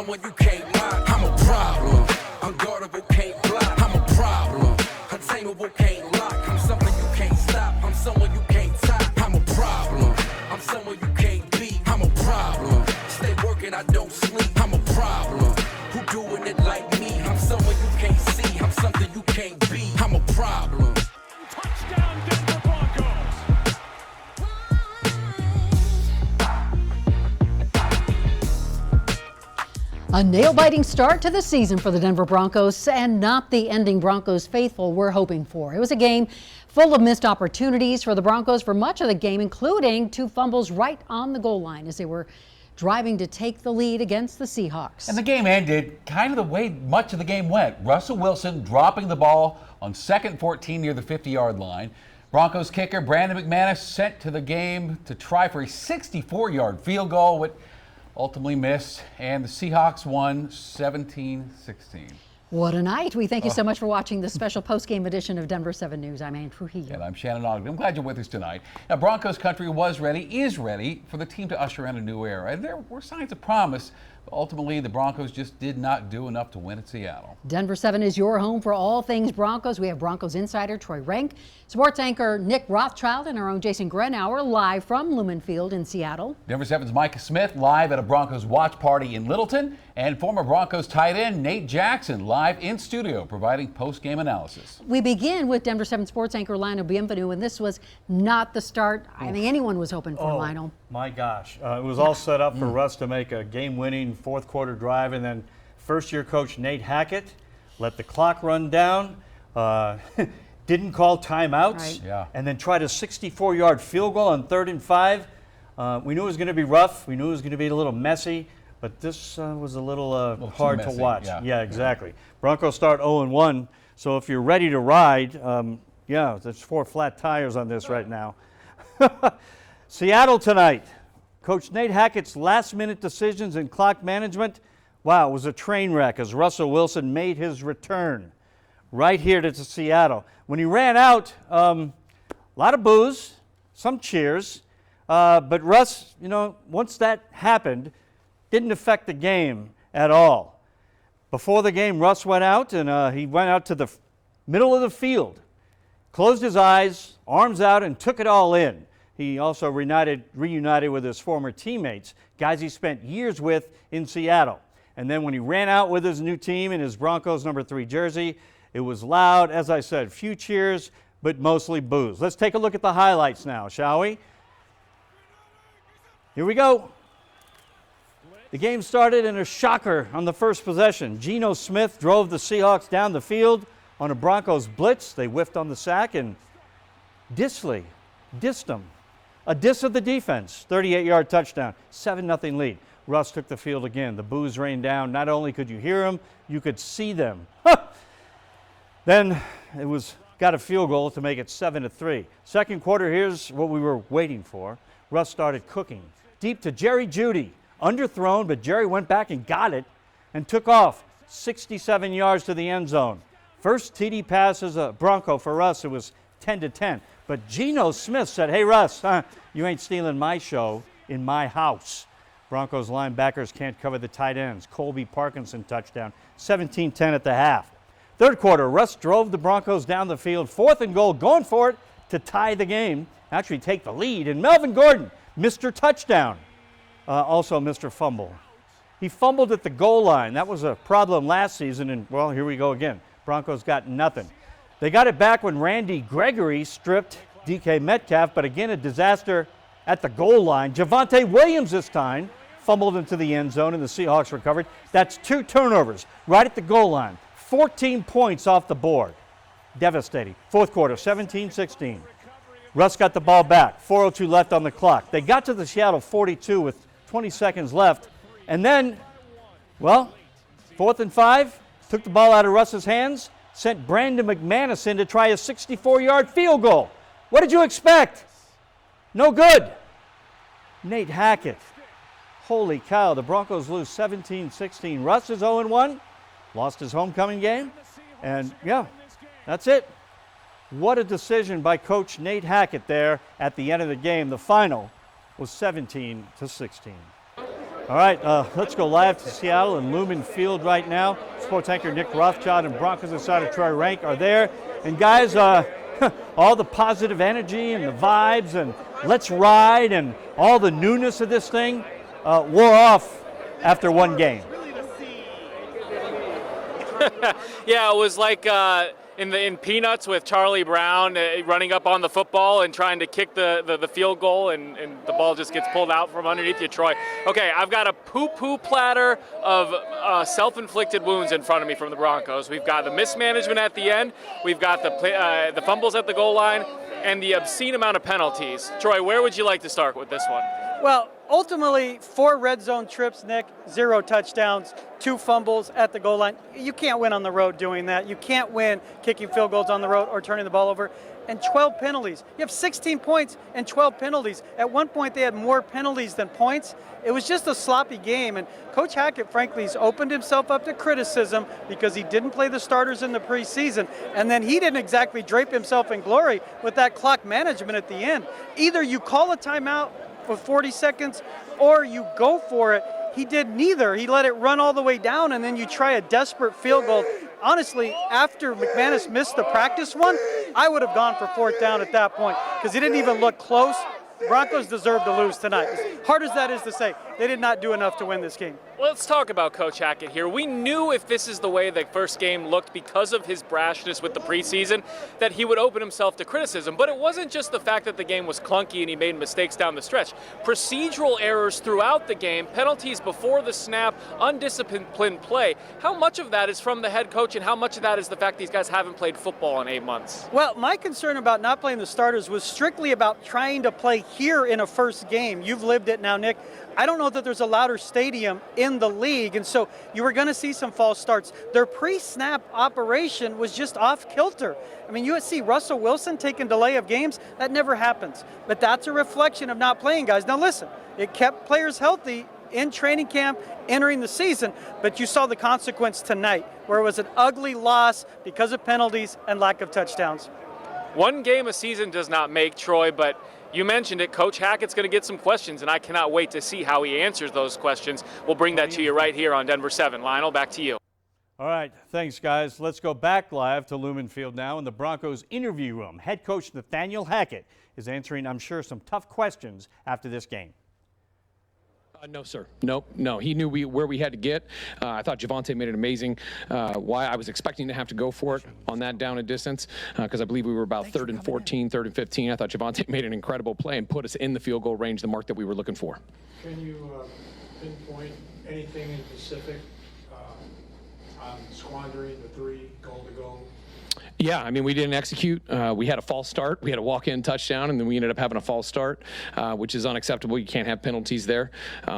someone you can't mock. I'm a problem. Unguardable, can't block. I'm a problem. Untamable, can't lock. I'm something you can't stop. I'm someone you can't top. I'm a problem. I'm someone you can't beat. I'm a problem. Stay working, I don't sleep. I'm a problem. Who doing it like me? I'm someone you can't see. I'm something you can't be. I'm a problem. Touchdown, Denver Broncos. A nail-biting start to the season for the Denver Broncos, and not the ending Broncos faithful were hoping for. It was a game full of missed opportunities for the Broncos for much of the game, including 2 fumbles right on the goal line as they were driving to take the lead against the Seahawks. And the game ended kind of the way much of the game went. Russell Wilson dropping the ball on 2nd and 14 near the 50-yard line. Broncos kicker Brandon McManus sent to the game to try for a 64-yard field goal, which ultimately missed, and the Seahawks won 17-16. What a night. We thank you so much for watching this special post-game edition of Denver 7 News. I'm Ann Trujillo. And I'm Shannon Ogden. I'm glad you're with us tonight. Now, Broncos country is ready for the team to usher in a new era. And there were signs of promise, but ultimately the Broncos just did not do enough to win at Seattle. Denver 7 is your home for all things Broncos. We have Broncos insider Troy Renck, sports anchor Nick Rothschild, and our own Jason Grenauer live from Lumen Field in Seattle. Denver 7's Micah Smith live at a Broncos watch party in Littleton, and former Broncos tight end Nate Jackson live in studio providing post-game analysis. We begin with Denver 7 sports anchor Lionel Bienvenu, and this was not the start I think anyone was hoping for, Lionel. My gosh. It was all set up for Russ to make a game-winning fourth quarter drive, and then first-year coach Nate Hackett let the clock run down, didn't call timeouts, Right. Yeah. and then tried a 64-yard field goal on 3rd and 5. We knew it was going to be rough. We knew it was going to be a little messy, but this was a little hard to messy, watch. yeah. Exactly. Broncos start 0-1, so if you're ready to ride, there's 4 flat tires on this right now. Seattle tonight. Coach Nate Hackett's last-minute decisions and clock management, wow, it was a train wreck as Russell Wilson made his return right here to Seattle. When he ran out, a lot of boos, some cheers, but Russ, once that happened, didn't affect the game at all. Before the game, Russ went out, and he went out to the middle of the field, closed his eyes, arms out, and took it all in. He also reunited with his former teammates, guys he spent years with in Seattle. And then when he ran out with his new team in his Broncos number 3 jersey, it was loud, as I said, few cheers, but mostly boos. Let's take a look at the highlights now, shall we? Here we go. The game started in a shocker on the first possession. Geno Smith drove the Seahawks down the field on a Broncos blitz. They whiffed on the sack, and Disley dissed them. A diss of the defense, 38-yard touchdown, 7-0 lead. Russ took the field again. The boos rained down. Not only could you hear them, you could see them. Then it got a field goal to make it 7-3. Second quarter, here's what we were waiting for. Russ started cooking. Deep to Jerry Jeudy. Underthrown, but Jerry went back and got it and took off 67 yards to the end zone. First TD pass as a Bronco for Russ. It was 10-10. But Geno Smith said, "Hey, Russ, you ain't stealing my show in my house." Broncos linebackers can't cover the tight ends. Colby Parkinson touchdown, 17-10 at the half. Third quarter, Russ drove the Broncos down the field, 4th and goal, going for it to tie the game, actually take the lead. And Melvin Gordon, Mr. Touchdown, also Mr. Fumble. He fumbled at the goal line. That was a problem last season, and, well, here we go again. Broncos got nothing. They got it back when Randy Gregory stripped DK Metcalf, but again, a disaster at the goal line. Javonte Williams this time fumbled into the end zone, and the Seahawks recovered. That's 2 turnovers right at the goal line. 14 points off the board. Devastating. Fourth quarter, 17-16. Russ got the ball back. 4:02 left on the clock. They got to the Seattle 42 with 20 seconds left, and then, well, 4th and 5, took the ball out of Russ's hands, sent Brandon McManus in to try a 64-yard field goal. What did you expect? No good. Nate Hackett. Holy cow, the Broncos lose 17-16. Russ is 0-1, lost his homecoming game, and yeah, that's it. What a decision by Coach Nate Hackett there at the end of the game. The final was 17-16. All right, let's go live to Seattle and Lumen Field right now. Sports anchor Nick Rothschild and Broncos insider Troy Rank are there. And guys, all the positive energy and the vibes and let's ride and all the newness of this thing wore off after one game. Yeah, it was like in Peanuts with Charlie Brown running up on the football and trying to kick the field goal, and the ball just gets pulled out from underneath you, Troy. Okay, I've got a poo-poo platter of self-inflicted wounds in front of me from the Broncos. We've got the mismanagement at the end. We've got the fumbles at the goal line and the obscene amount of penalties. Troy, where would you like to start with this one? Well, ultimately, 4 red zone trips, Nick, 0 touchdowns, 2 fumbles at the goal line. You can't win on the road doing that. You can't win kicking field goals on the road or turning the ball over. And 12 penalties. You have 16 points and 12 penalties. At one point, they had more penalties than points. It was just a sloppy game. And Coach Hackett, frankly, has opened himself up to criticism because he didn't play the starters in the preseason. And then he didn't exactly drape himself in glory with that clock management at the end. Either you call a timeout with 40 seconds or you go for it. He did neither. He let it run all the way down, and then you try a desperate field goal. Honestly, after McManus missed the practice one, I would have gone for 4th down at that point because he didn't even look close. Broncos deserve to lose tonight. As hard as that is to say, they did not do enough to win this game. Let's talk about Coach Hackett here. We knew if this is the way the first game looked because of his brashness with the preseason that he would open himself to criticism. But it wasn't just the fact that the game was clunky and he made mistakes down the stretch. Procedural errors throughout the game, penalties before the snap, undisciplined play. How much of that is from the head coach and how much of that is the fact these guys haven't played football in 8 months? Well, my concern about not playing the starters was strictly about trying to play here in a first game. You've lived it now, Nick. I don't know that there's a louder stadium in the league, and so you were going to see some false starts. Their pre-snap operation was just off kilter. I mean, you see Russell Wilson taking delay of games. That never happens. But that's a reflection of not playing guys. Now listen, it kept players healthy in training camp, entering the season, but you saw the consequence tonight, where it was an ugly loss because of penalties and lack of touchdowns. One game a season does not make, Troy, but you mentioned it. Coach Hackett's going to get some questions, and I cannot wait to see how he answers those questions. We'll bring that to you right here on Denver 7. Lionel, back to you. All right, thanks, guys. Let's go back live to Lumen Field now in the Broncos interview room. Head coach Nathaniel Hackett is answering, I'm sure, some tough questions after this game. No, sir. No. He knew where we had to get. I thought Javonte made an amazing. Why I was expecting to have to go for it on that down and distance because I believe we were about 3rd and 14, 3rd and 15. I thought Javonte made an incredible play and put us in the field goal range, the mark that we were looking for. Can you pinpoint anything in specific on squandering the 3 goal-to-goal? Yeah, I mean, we didn't execute. We had a false start. We had a walk-in touchdown, and then we ended up having a false start, which is unacceptable. You can't have penalties there.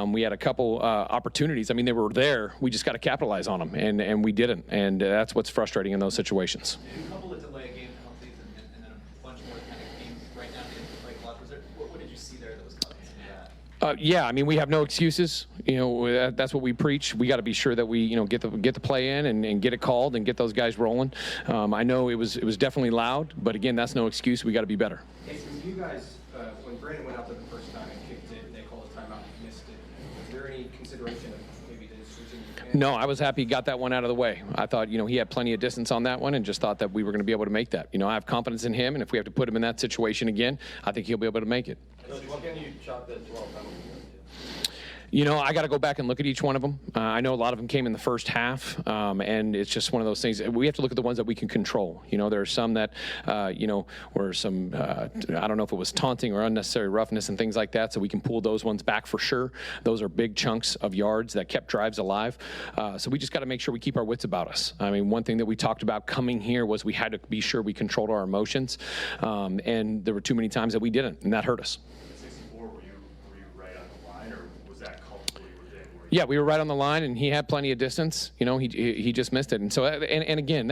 We had a couple opportunities. I mean, they were there. We just got to capitalize on them, and we didn't. And that's what's frustrating in those situations. A couple of delay game penalties and then a bunch more kind of games right now in like lots. What did you see there that was causing some of that? Yeah, I mean, we have no excuses. You know, that's what we preach. We got to be sure that we, get the play in and get it called and get those guys rolling. I know it was definitely loud, but again, that's no excuse. We got to be better. Hey, so you guys, when Brandon went out there the first time and kicked it, they called a timeout and missed it. Was there any consideration of maybe the switching? No, I was happy he got that one out of the way. I thought, he had plenty of distance on that one and just thought that we were going to be able to make that. I have confidence in him, and if we have to put him in that situation again, I think he'll be able to make it. Coach, what can you chalk the 12 penalties? I got to go back and look at each one of them. I know a lot of them came in the first half, and it's just one of those things. We have to look at the ones that we can control. There are some that, were some, I don't know if it was taunting or unnecessary roughness and things like that, so we can pull those ones back for sure. Those are big chunks of yards that kept drives alive. So we just got to make sure we keep our wits about us. I mean, one thing that we talked about coming here was we had to be sure we controlled our emotions, and there were too many times that we didn't, and that hurt us. Yeah, we were right on the line, and he had plenty of distance. He just missed it. And so, and again,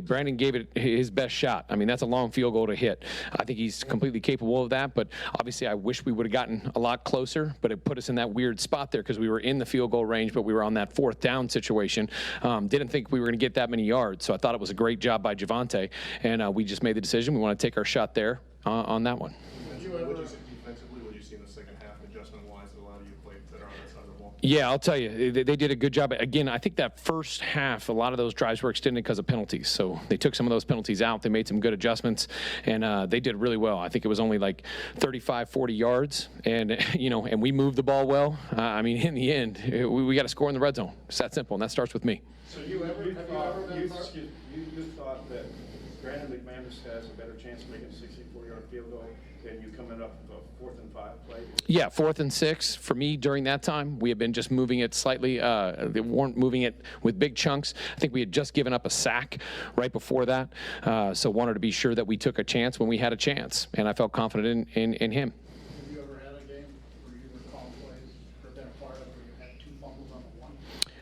Brandon gave it his best shot. I mean, that's a long field goal to hit. I think he's completely capable of that, but obviously I wish we would have gotten a lot closer, but it put us in that weird spot there because we were in the field goal range, but we were on that 4th down situation. Didn't think we were going to get that many yards, so I thought it was a great job by Javonte, and we just made the decision. We want to take our shot there on that one. Did you ever defensively, what you see in the second half, adjustment-wise, that allowed you to play better on that side of the ball? Yeah, I'll tell you, they did a good job. Again, I think that first half, a lot of those drives were extended because of penalties. So they took some of those penalties out. They made some good adjustments, and they did really well. I think it was only like 35, 40 yards, and and we moved the ball well. I mean, in the end, we got to score in the red zone. It's that simple, and that starts with me. So you thought that Brandon McManus has a better chance of making a 64-yard field goal than you coming up with a 4th and 5 play? Yeah, 4th and 6. For me, during that time, we had been just moving it slightly. They weren't moving it with big chunks. I think we had just given up a sack right before that, so wanted to be sure that we took a chance when we had a chance, and I felt confident in him. Have you ever had a game where you were called plays or been a part of where you had 2 fumbles on the one?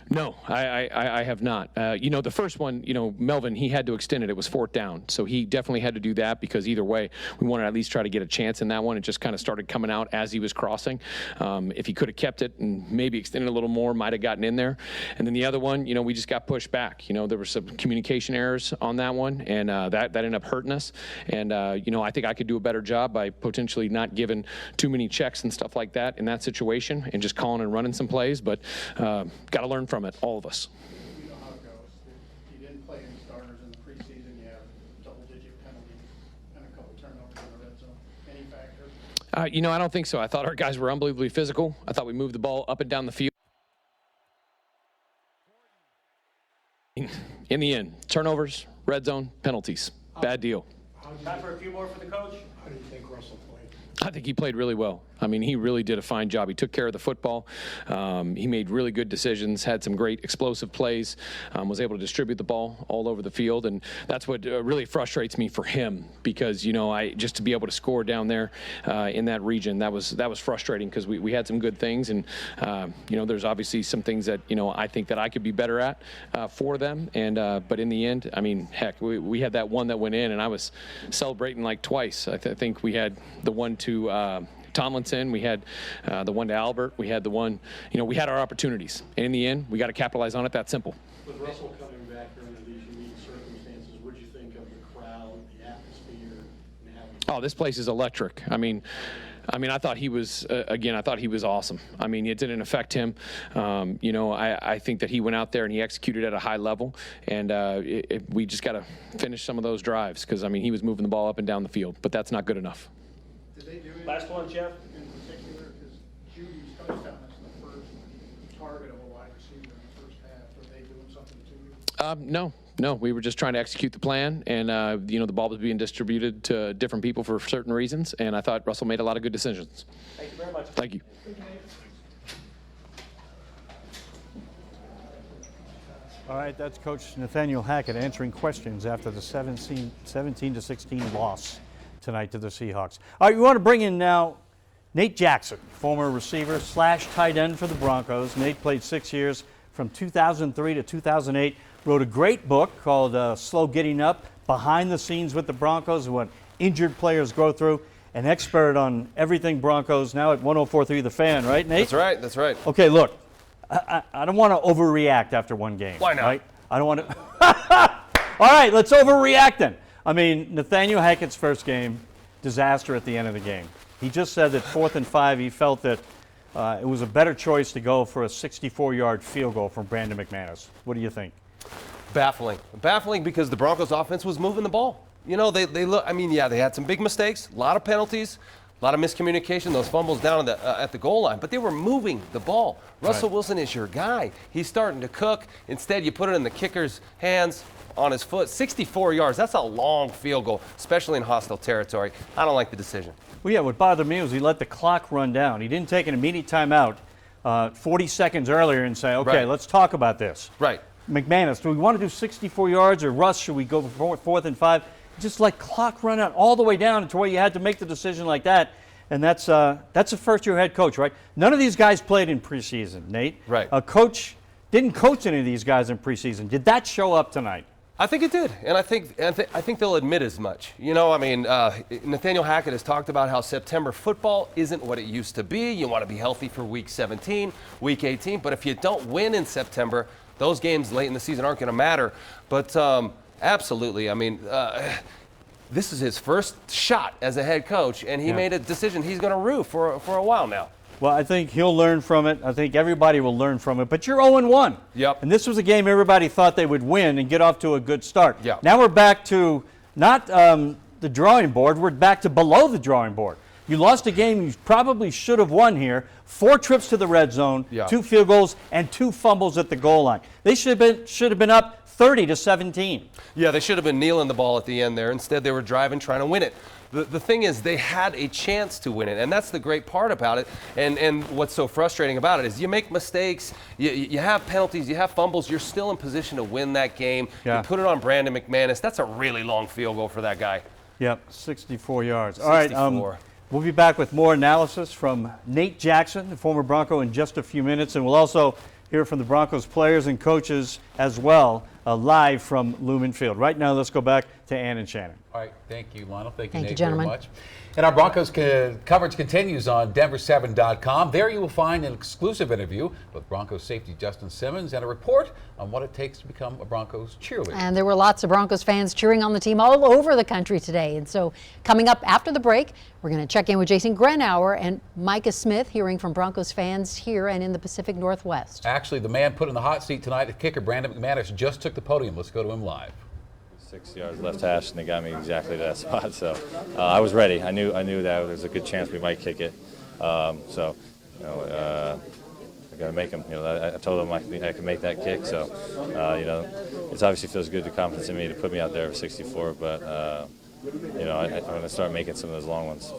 No, I have not. The first one, Melvin, he had to extend it. It was 4th down. So he definitely had to do that because either way, we wanted to at least try to get a chance in that one. It just kind of started coming out as he was crossing. If he could have kept it and maybe extended a little more, might have gotten in there. And then the other one, we just got pushed back. There were some communication errors on that one, and that ended up hurting us. And, I think I could do a better job by potentially not giving too many checks and stuff like that in that situation and just calling and running some plays. But got to learn from it, all of us. You know how it goes. You didn't play any starters in the preseason. You have double-digit penalties and a couple turnovers in the red zone. Any factor? I don't think so. I thought our guys were unbelievably physical. I thought we moved the ball up and down the field. In the end, turnovers, red zone, penalties. Bad deal. Time for a few more for the coach. How do you think Russell played? I think he played really well. I mean, he really did a fine job. He took care of the football. He made really good decisions, had some great explosive plays, was able to distribute the ball all over the field. And that's what really frustrates me for him because, just to be able to score down there in that region, that was frustrating because we had some good things. And, there's obviously some things that, I think that I could be better at for them. And but in the end, I mean, heck, we had that one that went in, and I was celebrating like twice. I think we had the one to Tomlinson, we had the one to Albert, we had the one, we had our opportunities. And in the end, we got to capitalize on it. That simple. With Russell coming back under these unique circumstances, what do you think of the crowd, the atmosphere, and having? Oh, this place is electric. I mean, I thought he was, I thought he was awesome. I mean, it didn't affect him. I think that he went out there and he executed at a high level. And we just got to finish some of those drives because, he was moving the ball up and down the field. But that's not good enough. Did they do anything? Last one, Jeff. In particular, because Judy's touchdown is the first target of a wide receiver in the first half. Are they doing something to you? No, we were just trying to execute the plan, and the ball was being distributed to different people for certain reasons, and I thought Russell made a lot of good decisions. Thank you very much. Thank you. All right, that's Coach Nathaniel Hackett answering questions after the 17-16 loss tonight to the Seahawks. All right, we want to bring in now Nate Jackson, former receiver / tight end for the Broncos. Nate played 6 years from 2003 to 2008, wrote a great book called Slow Getting Up, Behind the Scenes with the Broncos and what injured players go through. An expert on everything Broncos now at 104.3 The Fan, right, Nate? That's right. Okay, look, I don't want to overreact after one game. Why not? Right? I don't want to. All right, let's overreact then. Nathaniel Hackett's first game, disaster at the end of the game. He just said that 4th and 5, he felt that it was a better choice to go for a 64-yard field goal from Brandon McManus. What do you think? Baffling because the Broncos offense was moving the ball. They look. They had some big mistakes, a lot of penalties, a lot of miscommunication, those fumbles down at the goal line, but they were moving the ball. Russell Wilson is your guy. He's starting to cook. Instead, you put it in the kicker's hands on his foot. 64 yards, that's a long field goal, especially in hostile territory. I don't like the decision. Well, yeah, what bothered me was he let the clock run down. He didn't take an immediate timeout 40 seconds earlier and say, okay, let's talk about this. Right. McManus, do we want to do 64 yards or Russ, should we go for 4th and 5? Just let clock run out all the way down to where you had to make the decision like that. And that's a first-year head coach, right? None of these guys played in preseason, Nate. Right. A coach didn't coach any of these guys in preseason. Did that show up tonight? I think it did, and I think they'll admit as much. Nathaniel Hackett has talked about how September football isn't what it used to be. You want to be healthy for Week 17, Week 18, but if you don't win in September, those games late in the season aren't going to matter. But absolutely, this is his first shot as a head coach, and he made a decision he's going to rue for a while now. Well, I think he'll learn from it. I think everybody will learn from it. But you're 0-1. Yep. And this was a game everybody thought they would win and get off to a good start. Yep. Now we're back to not the drawing board. We're back to below the drawing board. You lost a game you probably should have won here. 4 trips to the red zone, 2 field goals, and 2 fumbles at the goal line. They should have been up 30-17. Yeah, they should have been kneeling the ball at the end there. Instead, they were driving, trying to win it. The thing is, they had a chance to win it, and that's the great part about it. And what's so frustrating about it is you make mistakes, you have penalties, you have fumbles, you're still in position to win that game. Yeah. You put it on Brandon McManus. That's a really long field goal for that guy. Yep, 64 yards. 64. All right, we'll be back with more analysis from Nate Jackson, the former Bronco, in just a few minutes, and we'll also hear from the Broncos players and coaches as well, live from Lumen Field. Right now, let's go back to Ann and Shannon. All right, thank you, Lionel. Thank you, Thank you, Nate, gentlemen. very much. And our Broncos coverage continues on Denver7.com. There you will find an exclusive interview with Broncos safety Justin Simmons and a report on what it takes to become a Broncos cheerleader. And there were lots of Broncos fans cheering on the team all over the country today. And so coming up after the break, we're going to check in with Jason Grenauer and Micah Smith, hearing from Broncos fans here and in the Pacific Northwest. Actually, the man put in the hot seat tonight, the kicker, Brandon McManus, just took the podium. Let's go to him live. 6 yards left hash, and they got me exactly to that spot. So I was ready. I knew that there was a good chance we might kick it. I got to make them. I told them I could make that kick. So it obviously feels good, the confidence in me to put me out there for 64. But I'm going to start making some of those long ones.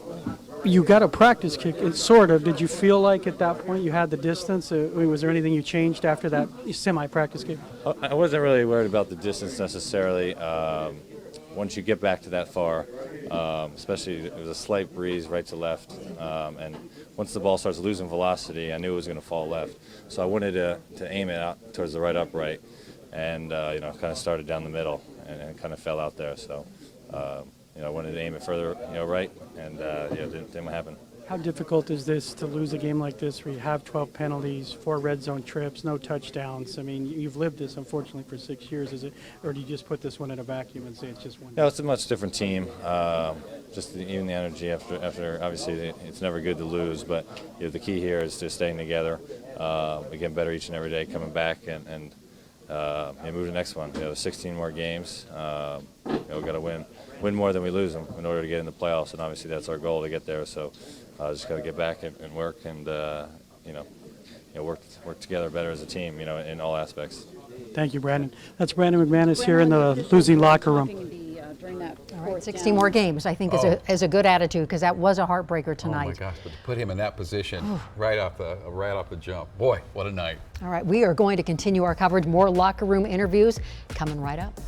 You got a practice kick, sort of. Did you feel like at that point you had the distance? Was there anything you changed after that semi-practice kick? I wasn't really worried about the distance necessarily. Once you get back to that far, especially it was a slight breeze right to left, and once the ball starts losing velocity, I knew it was going to fall left. So I wanted to aim it out towards the right upright, and kind of started down the middle and kind of fell out there. So. I wanted to aim it further, right, and didn't happen. How difficult is this to lose a game like this where you have 12 penalties, 4 red zone trips, no touchdowns? I mean, you've lived this, unfortunately, for 6 years. Is it, or do you just put this one in a vacuum and say it's just one? No, it's a much different team. Just even the energy after obviously it's never good to lose, but the key here is just staying together, getting better each and every day, coming back and move to the next one. There's 16 more games. We've got to win more than we lose them in order to get in the playoffs, and obviously that's our goal to get there. So just got to get back and work and work together better as a team, in all aspects. Thank you, Brandon. That's Brandon McManus here in the losing locker room. All right, 16 more games, I think, is a good attitude, because that was a heartbreaker tonight. Oh my gosh! But to put him in that position right off the jump, boy, what a night! All right, we are going to continue our coverage. More locker room interviews coming right up.